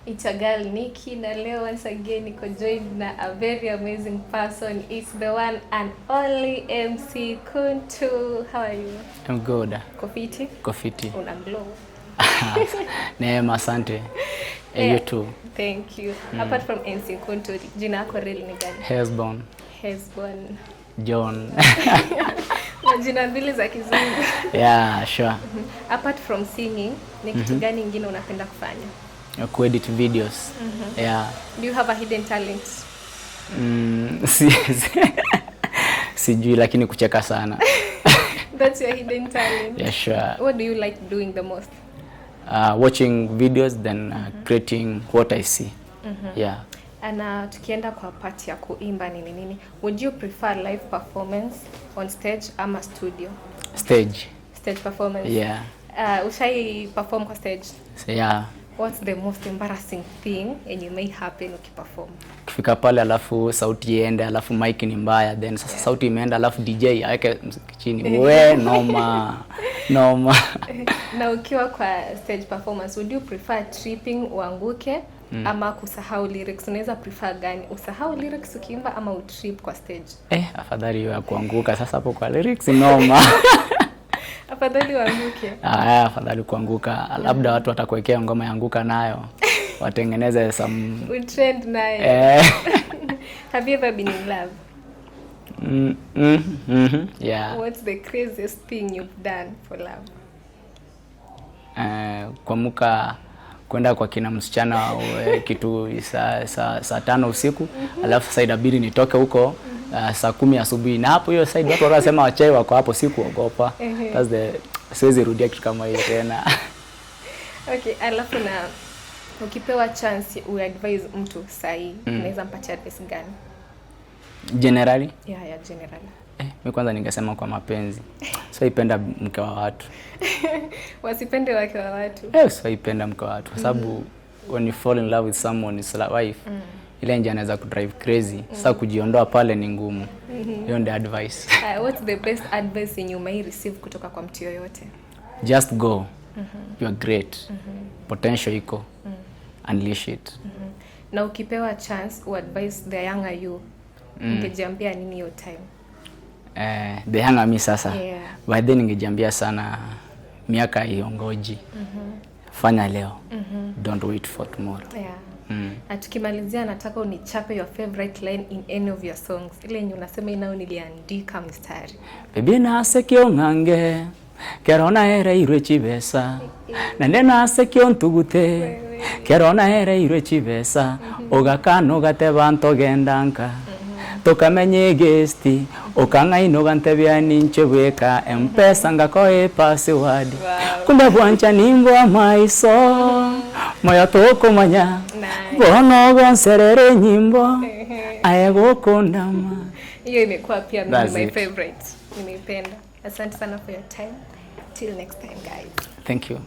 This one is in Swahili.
It's a girl Nikki, na leo once again niko joined na a very amazing person. It's the one and only MC Kuntu. How are you? I'm good. Kofiti? Kofiti. Una glow. Neema, asante. You too. Thank you. Apart from MC Kuntu, jina yako real ni gani? Hezbon. Hezbon. John. Jina mbili za Kizungu. Yeah, sure. Apart from singing, ni kitu gani ingine unapenda kufanya? Edit videos. Yeah. Do you have a hidden talent? Sijui lakini kucheka sana. That's your hidden talent. Yeah, sure. What do you like doing the most? Watching videos, then creating what I see. Yeah. And tukienda kwa part ya kuimba nini, would you prefer live performance on stage ama studio? Stage. Stage performance. Yeah. Ushai perform kwa stage? So, yeah. What's the most embarrassing thing and you may happen ukiperform? Kifika pale alafu sauti iende, alafu mic ni mbaya, then sasa sauti imeenda alafu DJ aweke muziki chini. We noma. Noma. Na ukiwa kwa stage performance, would you prefer tripping uanguke ama kusahau lyrics? Unaweza prefer gani? Usahau lyrics ukiimba ama utrip kwa stage? Afadhali ya kuanguka sasa hapo kwa lyrics noma. Afadhali uanguke. Afadhali kuanguka. Labda watu watakuwekea ngoma yanguka nayo. Watengeneze some trend nayo. Have you ever been in love? Yeah. What's the craziest thing you've done for love? Kuamka kwenda kwa kina msichana kitu saa 5 usiku, alafu sasa inabidi nitoke huko saa 10 asubuhi, na hapo hiyo side watu wanasema wachai wako hapo, sikuogopa. That's the siwezi rudia kitu kama hiyo tena. Okay, alafu na ukipewa chance uadvise mtu sahi, unaweza mpatia advice gani? Generally? Yeah, generally. Mimi kwanza ningesema kwa mapenzi. Siipenda mke wa watu. Wasipende wake wa watu. Siipenda mke wa watu kwa sababu when you fall in love with someone is like wife. Ile nje anaweza kudrive crazy. Sasa kujiondoa pale ni ngumu. Hiyo ndio advice. What's the best advice you may receive kutoka kwa mtu yoyote? Just go. You are great. Potential iko. Unleash it. Na ukipewa chance uadvise the younger you, ungejiambia nini hiyo time? The younger me sasa. Yeah. By then ningejiambia sana miaka iongoji. Fanya leo. Don't wait for tomorrow. Yeah. Na tukimalizia nataka unichape your favorite line in any of your songs. Ile yenye unasema inao niliandika mstari. Baby na sekio ngange. Kerona here irwe chibesa. Na ndena sekio ntugute. Kerona here irwe chibesa. Ogakano gateba ntogendanka. Tukamenye gesti ukangaino gantebya ninchebweka mpesa ngakoe password. Kumbe bwancha nimbo maiso moyo tokomanya bono gonserere nyimbo ayego kondama. Hiyo imekuwa pia my favorite. Nimeipenda. Asante sana for your time. Till next time guys. Thank you.